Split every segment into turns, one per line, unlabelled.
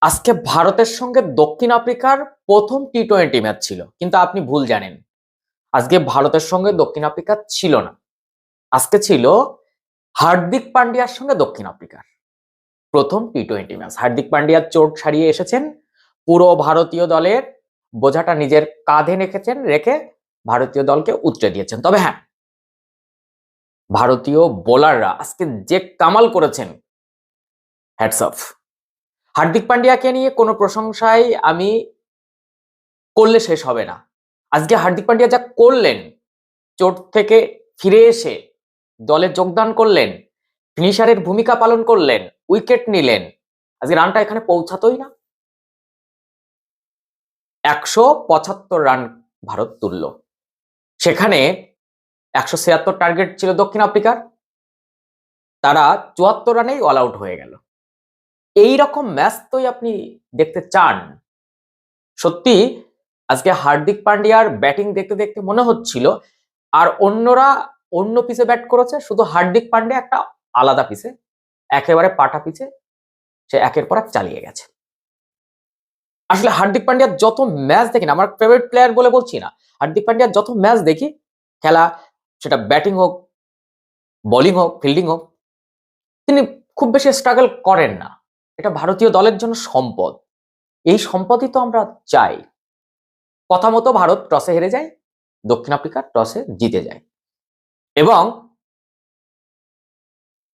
আজকে ভারতের সঙ্গে দক্ষিণ আফ্রিকার প্রথম টি-20 ম্যাচ ছিল, কিন্তু আপনি ভুল জানেন। আজকে ভারতের সঙ্গে দক্ষিণ আফ্রিকা ছিল না। আজকে ছিল হার্দিক পান্ডিয়ার সঙ্গে দক্ষিণ আফ্রিকার প্রথম টি-20 ম্যাচ। হার্দিক পান্ডিয়া চোট সারিয়ে এসেছেন, পুরো ভারতীয় দলের বোঝাটা নিজের কাঁধে রেখে ভারতীয় দলকে উতরে দিয়েছেন। তবে হ্যাঁ, ভারতীয় বোলাররা আজকে যে কামাল করেছেন, হ্যাটস অফ। হার্দিক পান্ডিয়াকে নিয়ে কোনো প্রশংসাই আমি করলে শেষ হবে না। আজকে হার্দিক পান্ডিয়া যা করলেন, চোট থেকে ফিরে এসে দলে যোগদান করলেন, ফিনিশারের ভূমিকা পালন করলেন, উইকেট নিলেন, আজকে রানটা এখানে পৌঁছাতোই না। 175 রান ভারত তুলল, সেখানে 176 টার্গেট ছিল দক্ষিণ আফ্রিকার, তারা 74 রানেই অল আউট হয়ে গেল। এই রকম ম্যাচ তো আপনি দেখতে চান? সত্যি আজকে হার্দিক পান্ডিয়ার ব্যাটিং দেখতে দেখতে মনে হচ্ছিল আর অন্যরা অন্য পিচে ব্যাট করেছে, শুধু হার্দিক পান্ডিয়া একটা আলাদা পিচে, একেবারে পাটা পিচে সে একের পর এক চালিয়ে গেছে। আসলে হার্দিক পান্ডিয়ার যত ম্যাচ দেখি না, আমার ফেভারিট প্লেয়ার বলে বলছি না, হার্দিক পান্ডিয়ার যত ম্যাচ দেখি খেলা, সেটা ব্যাটিং হোক, বোলিং হোক, ফিল্ডিং হোক, তিনি খুব বেশি স্ট্রাগল করেন না। এটা ভারতীয় দলের জন্য সম্পদ। এই সম্পদই তো আমরা চাই। কথা মতো ভারত টসে হেরে যায়, দক্ষিণ আফ্রিকা টসে জিতে যায়, এবং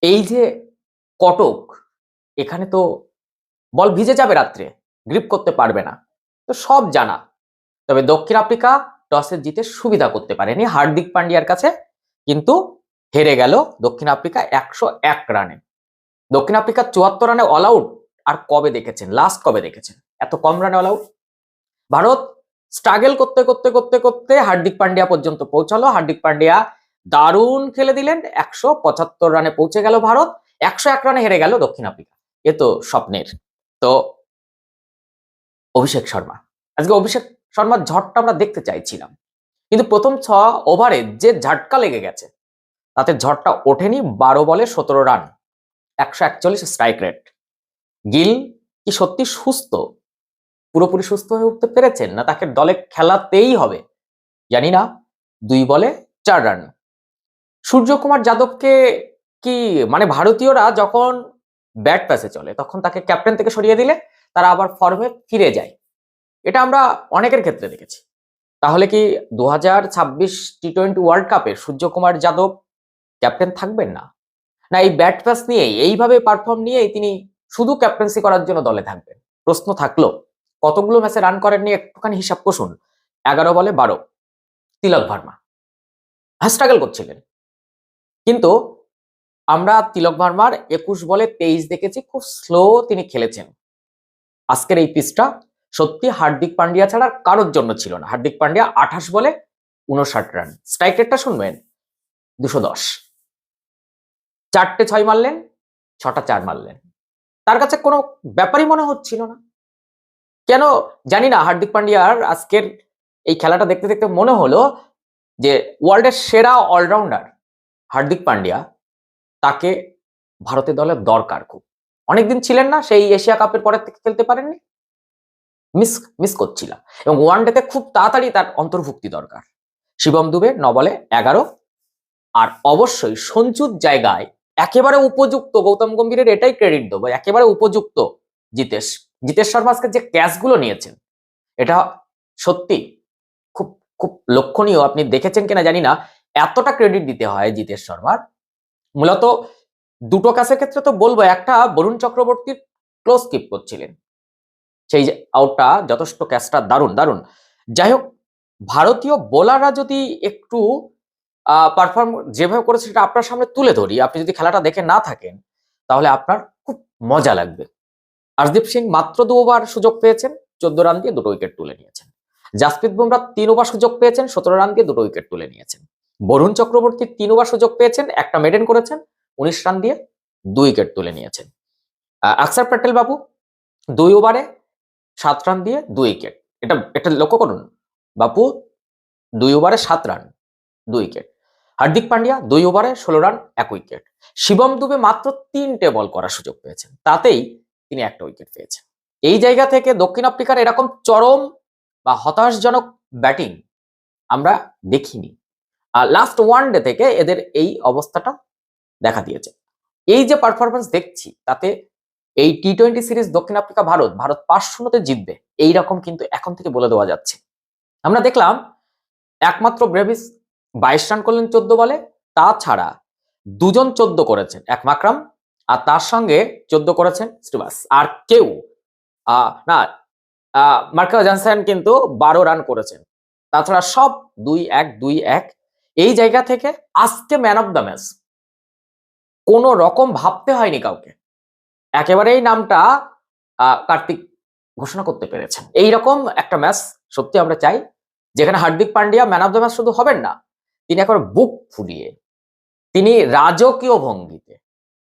এই যে কটক, এখানে তো বল ভিজে যাবে রাত্রে, গ্রিপ করতে পারবে না, তো সব জানা। তবে দক্ষিণ আফ্রিকা টসে জিতে সুবিধা করতে পারেনি হার্দিক পান্ডিয়ার কাছে, কিন্তু হেরে গেল দক্ষিণ আফ্রিকা 101 রানে। দক্ষিণ আফ্রিকা 74 রানে অল আউট আর কবে দেখেছেন? লাস্ট কবে দেখেছেন এত কম রানে অল আউট? ভারত স্ট্রাগল করতে করতে করতে করতে হার্দিক পান্ডিয়া পর্যন্ত পৌঁছালো। হার্দিক পান্ডিয়া দারুণ খেলে দিলেন, 175 রানে পৌঁছে গেল ভারত, 101 রানে হেরে গেল দক্ষিণ আফ্রিকা। এ তো স্বপ্নের। তো অভিষেক শর্মা, আজকে অভিষেক শর্মার ঝড়টা আমরা দেখতে চাইছিলাম, কিন্তু প্রথম 6 ওভারে যে ঝাটকা লেগে গেছে, তাতে ঝড়টা ওঠেনি। 12 বলে 17 রান, 141 স্ট্রাইক রেট। গিল কি সত্যি সুস্থ, পুরোপুরি সুস্থ হয়ে উঠতে পেরেছেন, না তাকে দলে খেলাতেই হবে জানি না। 2 বলে 4 রান। সূর্যকুমার যাদবকে কি মানে, ভারতীয়রা যখন ব্যাট প্যাসে চলে তখন তাকে ক্যাপ্টেন থেকে সরিয়ে দিলে তারা আবার ফর্মে ফিরে যায়, এটা আমরা অনেকের ক্ষেত্রে দেখেছি। তাহলে কি 2026 টি-20 ওয়ার্ল্ড কাপে সূর্যকুমার যাদব ক্যাপ্টেন থাকবেন না? না এই ব্যাট প্যাস নিয়েই, এইভাবে পারফর্ম নিয়েই তিনি শুধু ক্যাপ্টেন্সি করার জন্য দলে থাকবেন? প্রশ্ন থাকলো। কতগুলো ম্যাচে রান করেননি একটুখানি হিসাব কষুন। 11 বলে 12। তিলক ভার্মা স্ট্রাগল করছিলেন, কিন্তু আমরা তিলক ভার্মার 21 বলে 23 দেখেছি, খুব স্লো তিনি খেলেছেন। আজকের এই পিচটা সত্যি হার্দিক পান্ডিয়া ছাড়া কারোর জন্য ছিল না। হার্দিক পান্ডিয়া 28 বলে 59 রান, স্ট্রাইক রেটটা শুনবেন 210, 4টে 6 মারলেন, 6টা 4 মারলেন। তার কাছে কোনো ব্যাপারই মনে হচ্ছিল না। কেন জানি না, হার্দিক পান্ডিয়ার আজকের এই খেলাটা দেখতে দেখতে মনে হলো যে ওয়ার্ল্ডের সেরা অলরাউন্ডার হার্দিক পান্ডিয়া, তাকে ভারতের দলের দরকার খুব। অনেকদিন ছিলেন না, সেই এশিয়া কাপের পরের থেকে খেলতে পারেননি, মিস করছিলাম, এবং ওয়ানডেতে খুব তাড়াতাড়ি তার অন্তর্ভুক্তি দরকার। শিবম দুবে 9 বলে 11, আর অবশ্যই সঞ্চুর জায়গায় একেবারে উপযুক্ত, গৌতম গম্ভীরের এটাই ক্রেডিট দেবো, একেবারে উপযুক্ত জিতেশ শর্মা আজকে যে ক্যাচগুলো নিয়েছেন, এটা সত্যি খুব খুব লক্ষণীয়। আপনি দেখেছেন কিনা জানি না, এতটা ক্রেডিট দিতে হয় জিতেশ শর্মার। মূলত দুটো ক্যাচের ক্ষেত্রে তো বলবো, একটা বরুণ চক্রবর্তীর ক্লোজ কিপ করছিলেন, সেই আউটটা যথেষ্ট, ক্যাচটা দারুণ দারুণ। যাই হোক, ভারতীয় বোলাররা যদি একটু পারফর্ম যেভাবে করেছে সেটা আপনার সামনে তুলে ধরি, আপনি যদি খেলাটা দেখে না থাকেন তাহলে আপনার খুব মজা লাগবে। আর্শদীপ সিং মাত্র 2 ওভার সুযোগ পেয়েছেন, 14 রান দিয়ে 2টো উইকেট তুলে নিয়েছেন। জাসপ্রীত বুমরা 3 ওভার সুযোগ পেয়েছেন, 17 রান দিয়ে 2টো উইকেট তুলে নিয়েছেন। বরুণ চক্রবর্তী 3 ওভার সুযোগ পেয়েছেন, একটা মেডেন করেছেন, 19 রান দিয়ে 2 উইকেট তুলে নিয়েছেন। আকসার প্যাটেল বাবু 2 ওভারে 7 রান দিয়ে 2 উইকেট। এটা লক্ষ্য করুন, বাপু 2 ওভারে 7 রান 2 উইকেট। হার্দিক পান্ডিয়া 2 ওভারে 16 রান 1 উইকেট। শিবম দুবে মাত্র 3টে বল করার সুযোগ পেয়েছেন, তাতেই তিনি একটা উইকেট পেয়েছেন। এই জায়গা থেকে দক্ষিণ আফ্রিকার এরকম চরম বা হতাশজনক ব্যাটিং আমরা দেখিনি। আর লাস্ট ওয়ানডে থেকে এদের এই অবস্থাটা দেখা দিয়েছে। এই যে পারফরমেন্স দেখছি তাতে এই টি-20 সিরিজ দক্ষিণ আফ্রিকা ভারত 5-0 জিতবে এইরকম কিন্তু এখন থেকে বলে দেওয়া যাচ্ছে। আমরা দেখলাম একমাত্র ব্রেভিস 22 রান করলেন 14 বলে, তাছাড়া দুজন 14 করেছেন, এক মাকরাম আর তার সঙ্গে 14 করেছেন স্টিভাস, আর কেউ না মার্কাস জনসন কিন্তু 12 রান করেছেন। তাছাড়া সব 2-1 2-1। এই জায়গা থেকে আজকে ম্যান অফ দ্য ম্যাচ কোনো রকম ভাবতে হয়নি কাউকে, একেবারে এই নামটা কার্তিক ঘোষণা করতে পেরেছেন। এইরকম একটা ম্যাচ সত্যি আমরা চাই, যেখানে Hardik Pandya man of the match শুধু হবেন না, তিনি একবার বুক ফুলিয়ে, তিনি রাজকীয় ভঙ্গিতে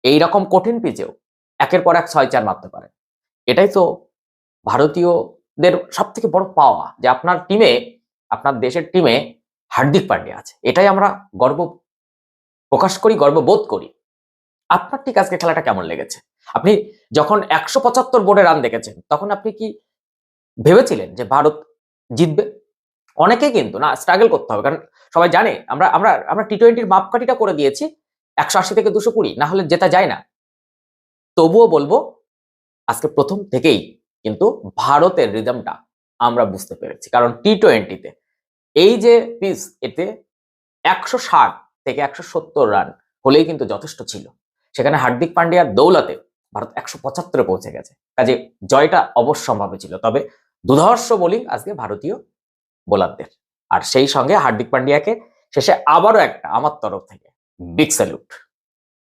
এইরকম কঠিন পিচেও একের পর এক 6-4 মারতে পারেন। এটাই তো ভারতীয়দের সব থেকে বড় পাওয়া, যে আপনার টিমে, আপনার দেশের টিমে হার্দিক পান্ডিয়া আছে। এটাই আমরা গর্ব প্রকাশ করি, গর্ববোধ করি। আপনার ঠিক আজকে খেলাটা কেমন লেগেছে? আপনি যখন 175 বোর্ডে রান দেখেছেন তখন আপনি কি ভেবেছিলেন যে ভারত জিতবে? অনেকেই কিন্তু না, স্ট্রাগল করতে হবে, কারণ সবাই জানে আমরা আমরা আমরা টি-20-র মাপকাঠিটা করে দিয়েছি 180 থেকে 220, না হলে জেতা যায় না। তবুও বলবো আজকে প্রথম থেকেই কিন্তু ভারতের রিদমটা আমরা বুঝতে পেরেছি, কারণ টি-20-তে এই যে পিচ, এতে 160 থেকে 170 রান হলেই কিন্তু যথেষ্ট ছিল। সেখানে হার্দিক পান্ডিয়ার দৌলতে ভারত 175-এ পৌঁছে গেছে, কাজে জয়টা অবশ্যম্ভাবী ছিল। তবে দুর্ধর্ষ বোলিং আজকে ভারতীয় বোলারদের, আর সেই সঙ্গে হার্দিক পান্ডিয়াকে শেষে আবারও একটা আমার তরফ থেকে বিগ স্যালুট।